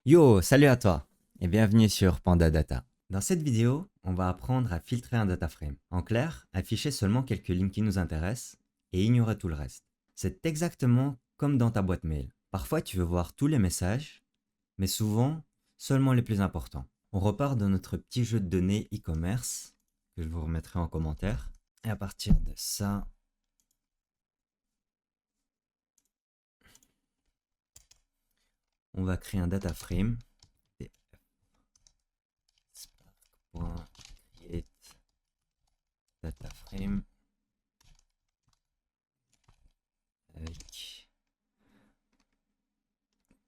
Yo, salut à toi et bienvenue sur Panda Data. Dans cette vidéo, on va apprendre à filtrer un data frame. En clair, afficher seulement quelques lignes qui nous intéressent et ignorer tout le reste. C'est exactement comme dans ta boîte mail. Parfois, tu veux voir tous les messages, mais souvent, seulement les plus importants. On repart de notre petit jeu de données e-commerce que je vous remettrai en commentaire. Et à partir de ça, on va créer un data frame. Spark.create data frame avec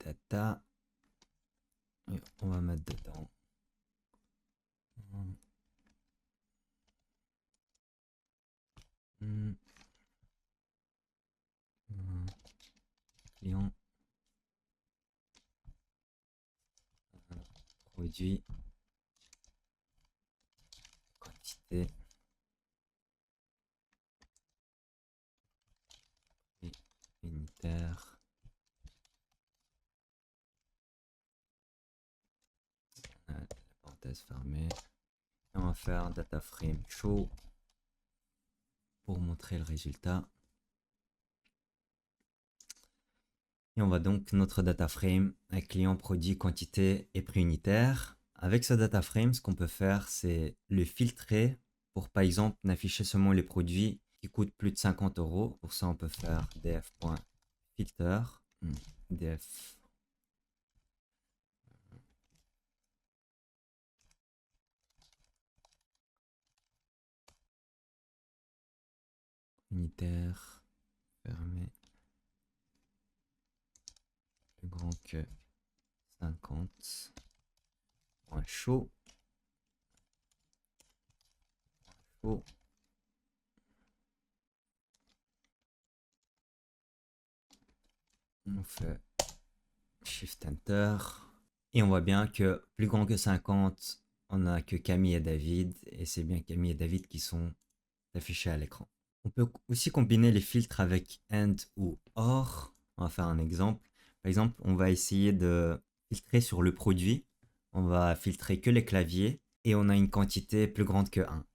data. Et on va mettre dedans client produit quantité et unitaire. La parenthèse fermée. Et on va faire data frame show pour montrer le résultat. Et on va donc notre data frame avec client, produit, quantité et prix unitaire. Avec ce data frame, ce qu'on peut faire, c'est le filtrer pour, par exemple, n'afficher seulement les produits qui coûtent plus de 50 euros. Pour ça, on peut faire df.filter, df unitaire fermé plus grand que 50 point chaud chaud. On fait Shift Enter et on voit bien que plus grand que 50, on a que Camille et David et c'est bien Camille et David qui sont affichés à l'écran. On peut aussi combiner les filtres avec AND ou OR. On va faire un exemple. Par exemple, on va essayer de filtrer sur le produit. On va filtrer que les claviers et on a une quantité plus grande que 1.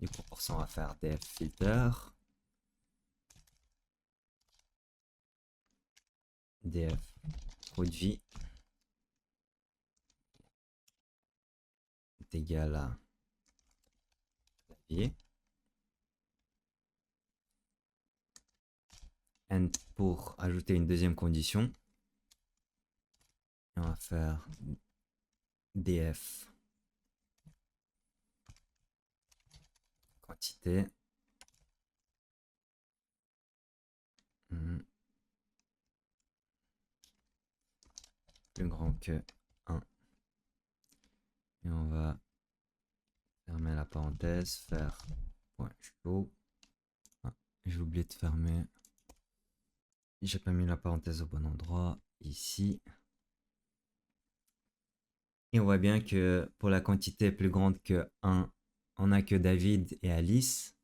Du coup, pour ça, on va faire def filter df produit est égal à clavier. And pour ajouter une deuxième condition, on va faire df quantité plus grand que 1. Et on va fermer la parenthèse, faire point chaud. Ah, j'ai oublié de fermer. J'ai pas mis la parenthèse au bon endroit. Ici. Et on voit bien que pour la quantité plus grande que 1, on n'a que David et Alice.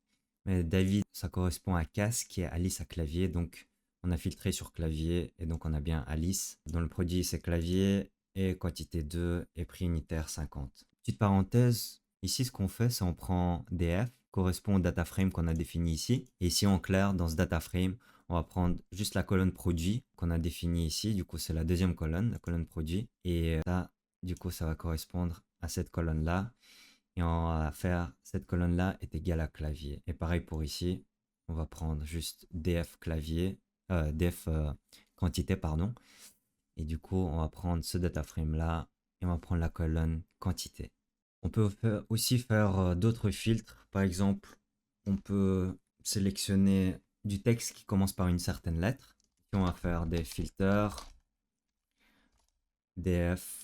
Mais David, ça correspond à casque et Alice à clavier. Donc, on a filtré sur clavier et donc on a bien Alice. Dans le produit, c'est clavier et quantité 2 et prix unitaire 50. Petite parenthèse, ici, ce qu'on fait, c'est on prend df, correspond au data frame qu'on a défini ici. Et ici, en clair, dans ce data frame, on va prendre juste la colonne produit qu'on a définie ici. Du coup, c'est la deuxième colonne, la colonne produit. Et ça, du coup, ça va correspondre à cette colonne-là. Et on va faire cette colonne-là est égale à clavier. Et pareil pour ici, on va prendre juste df clavier, df quantité, pardon. Et du coup, on va prendre ce data frame-là et on va prendre la colonne quantité. On peut aussi faire d'autres filtres. Par exemple, on peut sélectionner du texte qui commence par une certaine lettre. Et on va faire des filters, df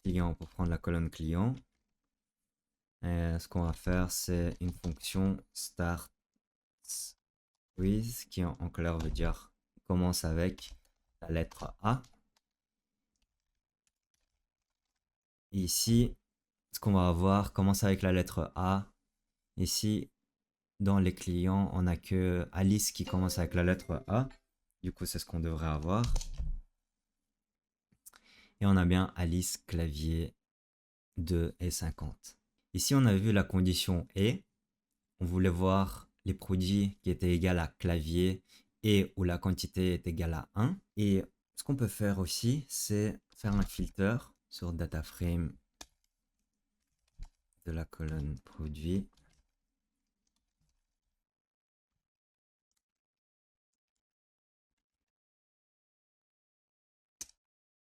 client pour prendre la colonne client. Et ce qu'on va faire, c'est une fonction start with qui en clair veut dire commence avec la lettre A. Et ici, ce qu'on va avoir commence avec la lettre A. Ici, dans les clients, on n'a que Alice qui commence avec la lettre A. Du coup, c'est ce qu'on devrait avoir. Et on a bien Alice clavier 2 et 50. Ici, on a vu la condition et. On voulait voir les produits qui étaient égaux à clavier et où la quantité est égale à 1. Et ce qu'on peut faire aussi, c'est faire un filter sur DataFrame de la colonne produit.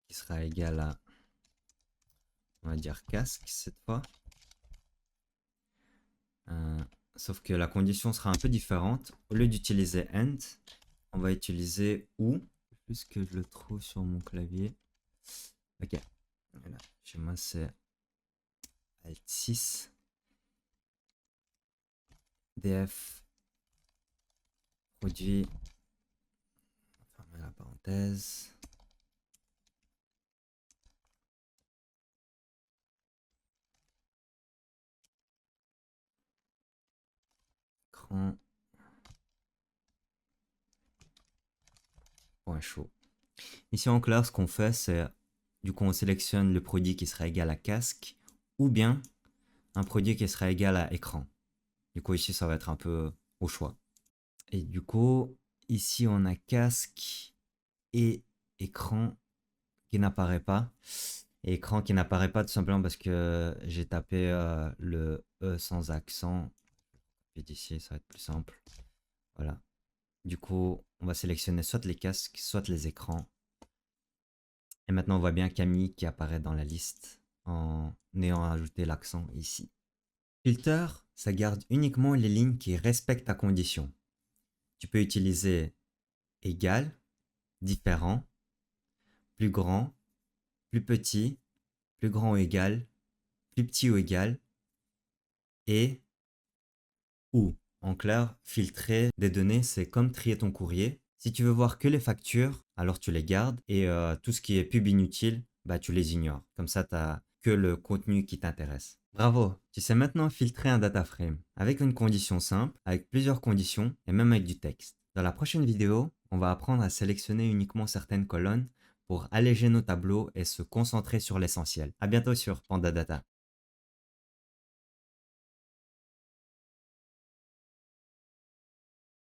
Qui sera égal à, on va dire, casque cette fois. Sauf que la condition sera un peu différente. Au lieu d'utiliser end, on va utiliser ou. Plus que je le trouve sur mon clavier. Ok. Voilà. Chez moi, c'est Alt 6. df produit. Fermer la parenthèse. Écran. Point chaud. Ici en clair, ce qu'on fait, c'est du coup on sélectionne le produit qui sera égal à casque ou bien un produit qui sera égal à écran. Du coup ici ça va être un peu au choix. Et du coup ici on a casque et écran qui n'apparaît pas. Et écran qui n'apparaît pas tout simplement parce que j'ai tapé le E sans accent. Et d'ici ça va être plus simple. Voilà. Du coup on va sélectionner soit les casques, soit les écrans. Et maintenant, on voit bien Camille qui apparaît dans la liste en ayant ajouté l'accent ici. Filter, ça garde uniquement les lignes qui respectent ta condition. Tu peux utiliser égal, différent, plus grand, plus petit, plus grand ou égal, plus petit ou égal, et ou. En clair, filtrer des données, c'est comme trier ton courrier. Si tu veux voir que les factures, alors tu les gardes et tout ce qui est pub inutile, bah tu les ignores. Comme ça, tu n'as que le contenu qui t'intéresse. Bravo, tu sais maintenant filtrer un data frame avec une condition simple, avec plusieurs conditions et même avec du texte. Dans la prochaine vidéo, on va apprendre à sélectionner uniquement certaines colonnes pour alléger nos tableaux et se concentrer sur l'essentiel. À bientôt sur Panda Data.